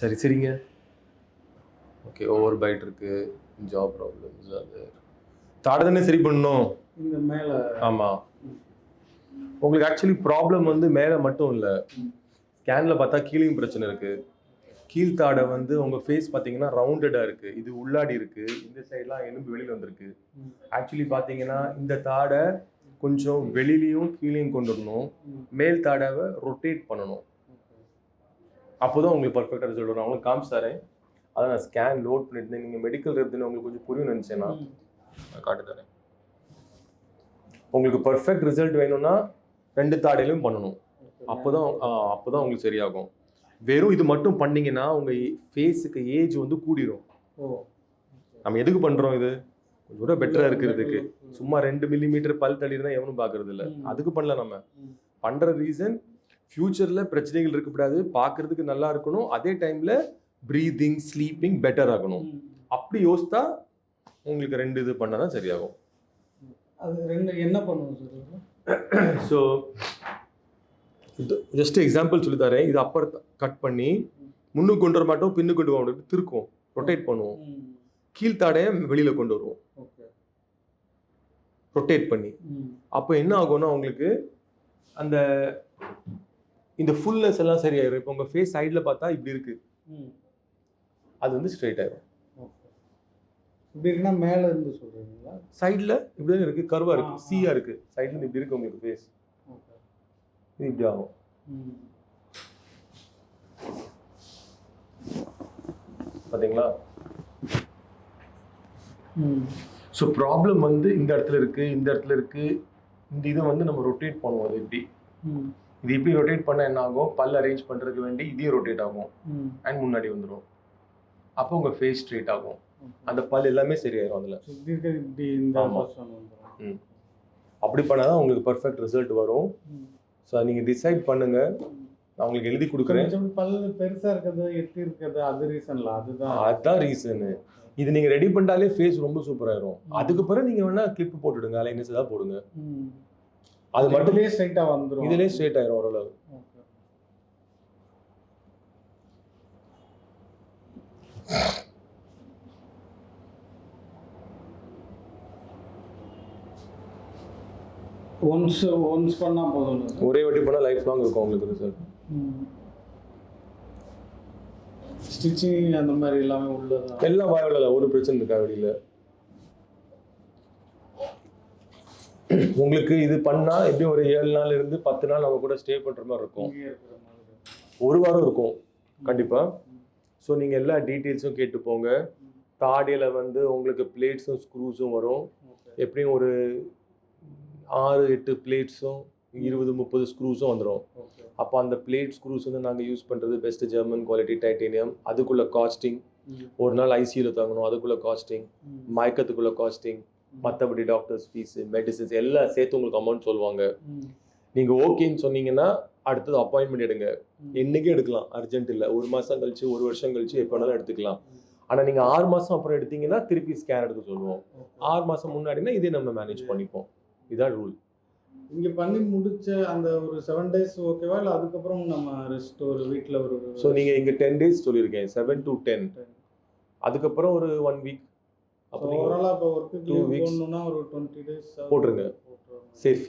சரி சரிங்க. Okay, over byte இருக்கு, ஜா ப்ராப்ளம்ஸ், அது தாடை தானே சரி பண்ணணும். இந்த மேலே ஆமாம், உங்களுக்கு ஆக்சுவலி ப்ராப்ளம் வந்து மேலே மட்டும் இல்லை, ஸ்கேனில் பார்த்தா கீழேயும் பிரச்சனை இருக்குது. கீழ்த்தாடை வந்து உங்கள் ஃபேஸ் பார்த்தீங்கன்னா ரவுண்டடாக இருக்குது, இது உள்ளாடி இருக்குது, இந்த சைட்லாம் எலும்பு வெளியில் வந்திருக்கு. ஆக்சுவலி பார்த்தீங்கன்னா இந்த தாடை கொஞ்சம் வெளியிலையும் கீழேயும் கொண்டு வரணும், மேல் தாடாவை ரொட்டேட் பண்ணணும். அப்போ தான் உங்களுக்கு பர்ஃபெக்டாக ரிசல்ட் வரும். அவங்களுக்கு காமிச்சு தரேன், அதை நான் ஸ்கேன் லோட் பண்ணிட்டு நீங்கள் மெடிக்கல் ரெப்னு உங்களுக்கு கொஞ்சம் புரியும் நினச்சேன்னா நான் காட்டு தரேன். உங்களுக்கு பர்ஃபெக்ட் ரிசல்ட் வேணும்னா 2 தாடையிலும் பண்ணணும், அப்போ தான் உங்களுக்கு சரியாகும். வெறும் இது மட்டும் பண்ணீங்கன்னா உங்கள் ஃபேஸுக்கு ஏஜ் வந்து கூடிரும். நம்ம எதுக்கு பண்ணுறோம்? இது கொஞ்சம் கூட பெட்டராக இருக்கிறதுக்கு. சும்மா 2 மில்லிமீட்டர் பல் தள்ளினா எவனும் பார்க்கறது இல்லை, அதுக்கு பண்ணல. நம்ம பண்ணுற ரீசன் ஃப்யூச்சரில் பிரச்சனைகள் இருக்கக்கூடாது, பார்க்கறதுக்கு நல்லா இருக்கணும், அதே டைமில் ப்ரீதிங் ஸ்லீப்பிங் பெட்டர் ஆகணும். அப்படி யோசித்தா உங்களுக்கு 2 இது பண்ணால் தான் சரியாகும். அது 2 என்ன பண்ணுவோம் சார்? ஸோ ஜஸ்ட் எக்ஸாம்பிள் சொல்லி தரேன். இது அப்பர் கட் பண்ணி முன்னுக்கு கொண்டு வர மாட்டோம், பின்னுக்கு கொண்டு வர திருக்கும், ரொட்டேட் பண்ணுவோம். கீழ்த்தாடையை வெளியில் கொண்டு வருவோம் ரொட்டேட் பண்ணி. அப்போ என்ன ஆகும்னா உங்களுக்கு அந்த இந்த ஃபுல்னஸ் எல்லாம் சரியாயிரும். இப்போ உங்கள் ஃபேஸ் சைடில் பார்த்தா இப்படி இருக்கு, அது வந்து ஸ்ட்ரைட் ஆயிரும். இப்படி இருக்குன்னா மேலே இருந்து சொல்கிறீங்களா? சைடில் இப்படி தான் இருக்குது, கர்வாக இருக்குது, சீயாக இருக்குது, சைடில் இப்படி இருக்குது உங்களுக்கு ஃபேஸ், இது இப்படி ஆகும். பார்த்தீங்களா? ஸோ ப்ராப்ளம் வந்து இந்த இடத்துல இருக்குது, இந்த இடத்துல இருக்குது. இந்த இதை வந்து நம்ம ரொட்டேட் பண்ணுவோம். அது இப்படி இது இப்படி ரொட்டேட் பண்ணால் என்ன ஆகும்? பல் அரேஞ்ச் பண்ணுறதுக்கு வேண்டி இதையும் ரொட்டேட் ஆகும் அண்ட் முன்னாடி வந்துடும். அப்போ உங்கள் ஃபேஸ் ஸ்ட்ரெயிட் ஆகும், அந்த பல் எல்லாமே சரியாயிரும். அதில் அப்படி பண்ணால் தான் உங்களுக்கு பர்ஃபெக்ட் ரிசல்ட் வரும். ஸோ நீங்கள் டிசைட் பண்ணுங்கள், நான் உங்களுக்கு எழுதி கொடுக்குறேன். பல் பெருசாக இருக்கிறது, எட்டி இருக்கிறது, அது ரீசன்ல அதுதான் ரீசனு. இது நீங்கள் ரெடி பண்ணிட்டாலே ஃபேஸ் ரொம்ப சூப்பராகிடும். அதுக்கு பிறகு நீங்கள் வேணால் கிளிப் போட்டுவிடுங்க, அலைனஸ் ஏதாவது போடுங்க, அது மட்டும் ஸ்ட்ரைட்டாக வந்துடும். இதிலே ஸ்ட்ரைட் ஆயிரும் ஓரளவு. ஒன்ஸ் பண்ணால் போதும், ஒரே வாட்டி பண்ணால் லைஃப் லாங் இருக்கும் உங்களுக்கு ரிசல்ட். ஸ்டிச்சிங் அந்த மாதிரி எல்லாமே உள்ளதா? எல்லாம் வாய்வில்லை, ஒரு பிரச்சனை இருக்கா வெளியில். உங்களுக்கு இது பண்ணால் எப்படியும் ஒரு 7 நாள் இருந்து 10 நாள் நம்ம கூட ஸ்டே பண்ணுற மாதிரி இருக்கும், 1 வாரம் இருக்கும் கண்டிப்பாக. ஸோ நீங்கள் எல்லா டீட்டெயில்ஸும் கேட்டு போங்க. தாடியில் வந்து உங்களுக்கு பிளேட்ஸும் ஸ்க்ரூஸும் வரும், எப்படியும் ஒரு 6-8 பிளேட்ஸும் 20-30 ஸ்க்ரூஸும் வந்துடும். அப்போ அந்த பிளேட் ஸ்க்ரூஸ் வந்து நாங்கள் யூஸ் பண்ணுறது பெஸ்ட்டு ஜெர்மன் குவாலிட்டி டைட்டேனியம். அதுக்குள்ள காஸ்டிங், ஒரு நாள் ஐசியூவில் தங்கணும், அதுக்குள்ள காஸ்டிங், மயக்கத்துக்குள்ள காஸ்டிங், மற்றபடி டாக்டர்ஸ் ஃபீஸு, மெடிசின்ஸ் எல்லாம் சேர்த்து உங்களுக்கு அமௌண்ட் சொல்லுவாங்க. நீங்கள் ஓகேன்னு சொன்னீங்கன்னா அடுத்தது அப்பாயின்மெண்ட் எடுங்க, என்றைக்கும் எடுக்கலாம், அர்ஜென்ட் இல்லை. 1 மாதம் கழிச்சு 1 வருஷம் கழிச்சு எப்போ வேணாலும் எடுத்துக்கலாம். ஆனால் நீங்கள் 6 மாதம் அப்புறம் எடுத்தீங்கன்னா திருப்பி ஸ்கேன் எடுக்க சொல்லுவோம். 6 மாதம் முன்னாடினா இதே நம்ம மேனேஜ் பண்ணிப்போம், இதான் ரூல். இங்கே பண்ணி முடிச்ச அந்த ஒரு 7 days ஓகேவா, இல்லை அதுக்கப்புறம் நம்ம ரெஸ்ட் ஒரு வீட்டில் ஒரு? ஸோ நீங்கள் இங்கே 10 days சொல்லியிருக்கேன், 7 to 10. அதுக்கப்புறம் ஒரு 1 week, அப்புறம் ஓவராலாக இப்போ ஒர்க்கு 2 weeks போடணும்னா ஒரு 20 days போட்டுருங்க, சேஃப்.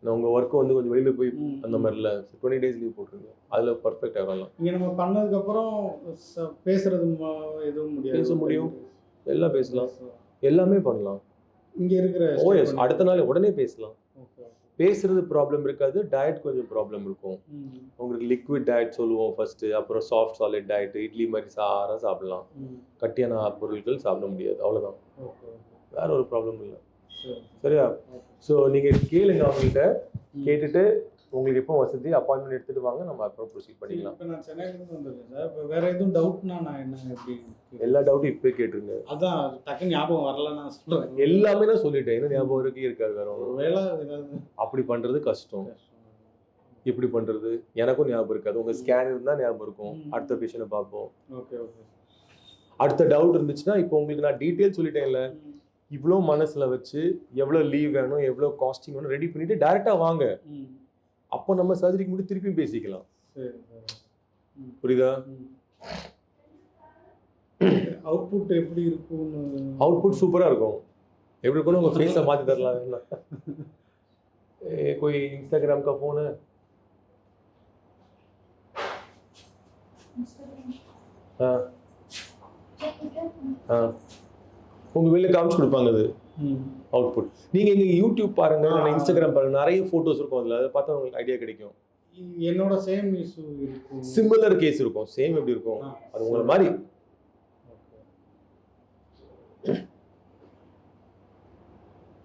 நான் உங்கள் ஒர்க்கு வந்து கொஞ்சம் வெளியில் போய் அந்த மாதிரில 20 days லீவ் போட்டுருங்க, அதில் பர்ஃபெக்டாக வரலாம். இங்கே நம்ம பண்ணதுக்கப்புறம் பேசுறது எதுவும் முடியாது? பேச முடியும், எல்லாம் பேசலாம், எல்லாமே பண்ணலாம். இங்கே இருக்கிற ஓஎஸ் அடுத்த நாள் உடனே பேசலாம். பேசுறது ப்ராப்ளம் இருக்காது, டயட் கொஞ்சம் ப்ராப்ளம் இருக்கும். உங்களுக்கு லிக்விட் டயட் சொல்லுவோம் ஃபர்ஸ்ட், அப்புறம் சாஃப்ட் சாலிட் டயட், இட்லி மாதிரி சாப்பிடலாம், கட்டியான பொருட்கள் சாப்பிட முடியாது, அவ்வளோதான், வேற ஒரு ப்ராப்ளம் இல்லை. சரியா? ஸோ நீங்கள் கேளுங்க அவங்கள்ட்ட, கேட்டுட்டு உங்களுக்கு எப்போ வசதி அப்பாயின்மெண்ட் எடுத்துட்டு வாங்க, நம்ம அப்புறம் ப்ரொசீட் பண்ணிக்கலாம். இப்போ நான் சென்னையிலேருந்து வந்திருக்கேன் சார். இப்போ வேற எதுவும் டவுட்னா நான் என்ன எப்படி? எல்லா டவுட்டும் இப்போ கேட்டுருங்க. அதான் டக்குன்னு ஞாபகம் வரல, நான் சொல்கிறேன். எல்லாமே நான் சொல்லிட்டேன், என்ன ஞாபகம் இருக்காது வேற ஒரு வேலை ஏதாவது. அப்படி பண்ணுறது கஷ்டம், எப்படி பண்ணுறது எனக்கும் ஞாபகம் இருக்காது. உங்கள் ஸ்கேன் இருந்தால் ஞாபகம் இருக்கும், அடுத்த பேஷண்ட்டை பார்ப்போம். Okay okay. அடுத்த டவுட் இருந்துச்சுன்னா இப்போ உங்களுக்கு நான் டீட்டெயில் சொல்லிட்டேன்ல, இவ்வளோ மனசில் வச்சு எவ்வளோ லீவ் வேணும், எவ்வளோ காஸ்டிங் வேணும் ரெடி பண்ணிவிட்டு டேரெக்டாக வாங்க. அப்போ நம்ம சர்ஜரிக்கு மட்டும் திருப்பி பேசிக்கலாம். புரியுதா? அவுட்புட் எப்படி இருக்கும்னு அவுட்புட் சூப்பரா இருக்கும். எப்படி இருக்கும்னு உங்க ஃபேஸை மாத்தி தரலாம் வேணா. कोई इंस्टाग्राम का फोन है? हाँ हाँ உங்க வெளில காமிச்சு கொடுப்பாங்க அது அவுட்புட். நீங்க இங்க யூடியூப் பாருங்க, இல்ல இன்ஸ்டாகிராம் பாருங்க, நிறைய போட்டோஸ் இருக்கும் அதுல. அதை பார்த்தா உங்களுக்கு ஐடியா கிடைக்கும். என்னோட சேம் இஷ்யூ இருக்கும். சிமிலர் கேஸ் இருக்கும். சேம் எப்படி இருக்கும் அது உங்களை மாதிரி.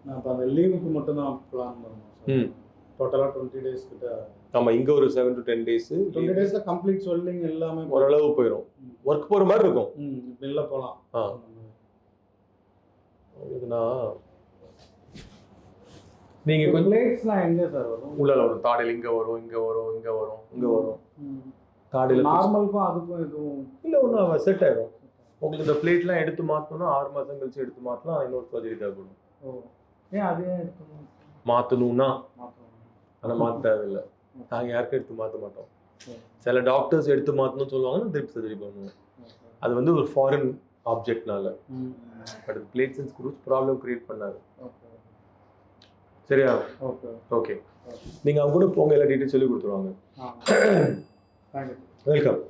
நான் இப்போ அந்த லீவுக்கு மட்டும் தான் பிளான் பண்ணுவேன். டோட்டலாக 20 days கிட்ட. ஆமா, இங்க ஒரு 7 to 10 days. 20 daysல கம்ப்ளீட் ஸ்வெல்லிங் எல்லாமே ஓரளவு போயிடும். ஒர்க் போற மாதிரி இருக்கும். வெளில போகலாம். நீங்க கொஞ்சம் பிளேட்ஸ்லாம் எங்க சார் வரும்? உள்ள வரும். தாடையில இங்க வரும், இங்க வரும், இங்க வரும், இங்க வரும். தாடையில நார்மலுக்கும் அதுக்கும் எதுவும் இல்ல, ஒன்றும் செட் ஆயிடும். உங்களுக்கு இந்த பிளேட்லாம் எடுத்து மாற்றணும்னா 6 மாசம் கழிச்சு எடுத்து மாற்றலாம். இன்னொரு சர்ஜரி தேவைப்படும். ஏன் அதே எடுத்து மாற்றணும்னா ஆனால் மாற்ற தேவையில்லை. நாங்கள் யாருக்கும் எடுத்து மாற்ற மாட்டோம். சில டாக்டர்ஸ் எடுத்து மாற்றணும்னு சொல்லுவாங்கன்னா திருப்பி சர்ஜரி பண்ணுவோம். அது வந்து ஒரு ஃபாரின் ஆப்ஜெக்ட்னால. But plates and screws problem create பண்ணாது. சரியா? ஓகே. நீங்கள் அவங்க கூட போங்க, எல்லா டீட்டெயில்ஸ் சொல்லி கொடுத்துருவாங்க. வெல்கம்.